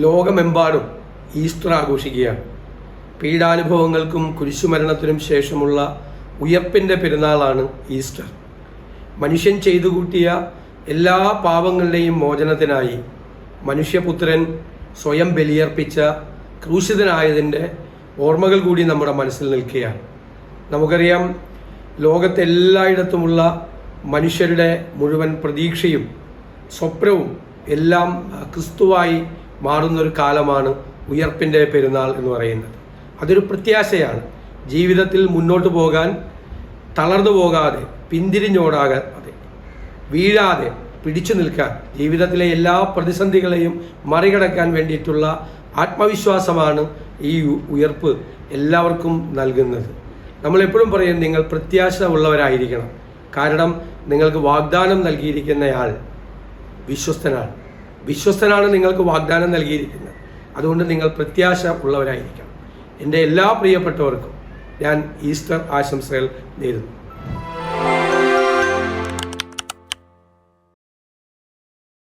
ലോകമെമ്പാടും ഈസ്റ്റർ ആഘോഷിക്കുകയാണ്. പീഡാനുഭവങ്ങൾക്കും കുരിശുമരണത്തിനും ശേഷമുള്ള ഉയർപ്പിൻ്റെ പെരുന്നാളാണ് ഈസ്റ്റർ. മനുഷ്യൻ ചെയ്തു കൂട്ടിയ എല്ലാ പാപങ്ങളുടെയും മോചനത്തിനായി മനുഷ്യപുത്രൻ സ്വയം ബലിയർപ്പിച്ച ക്രൂശിതനായതിൻ്റെ ഓർമ്മകൾ കൂടി നമ്മുടെ മനസ്സിൽ നിൽക്കുകയാണ്. നമുക്കറിയാം, ലോകത്തെല്ലായിടത്തുമുള്ള മനുഷ്യരുടെ മുഴുവൻ പ്രതീക്ഷയും സ്വപ്നവും എല്ലാം ക്രിസ്തുവായി മാറുന്നൊരു കാലമാണ് ഉയർപ്പിൻ്റെ പെരുന്നാൾ എന്ന് പറയുന്നത്. അതൊരു പ്രത്യാശയാണ്. ജീവിതത്തിൽ മുന്നോട്ട് പോകാൻ തളർന്നു പോകാതെ, പിന്തിരിഞ്ഞോടാകാതെ, വീഴാതെ പിടിച്ചു നിൽക്കാൻ, ജീവിതത്തിലെ എല്ലാ പ്രതിസന്ധികളെയും മറികടക്കാൻ വേണ്ടിയിട്ടുള്ള ആത്മവിശ്വാസമാണ് ഈ ഉയർപ്പ് എല്ലാവർക്കും നൽകുന്നത്. നമ്മളെപ്പോഴും പറയും, നിങ്ങൾ പ്രത്യാശ ഉള്ളവരായിരിക്കണം. കാരണം നിങ്ങൾക്ക് വാഗ്ദാനം നൽകിയിരിക്കുന്നയാൾ വിശ്വസ്തനാണ് നിങ്ങൾക്ക് വാഗ്ദാനം നൽകിയിരിക്കുന്നത്. അതുകൊണ്ട് നിങ്ങൾ പ്രത്യാശ ഉള്ളവരായിരിക്കണം. എൻ്റെ എല്ലാ പ്രിയപ്പെട്ടവർക്കും ഞാൻ ഈസ്റ്റർ ആശംസകൾ നേരുന്നു.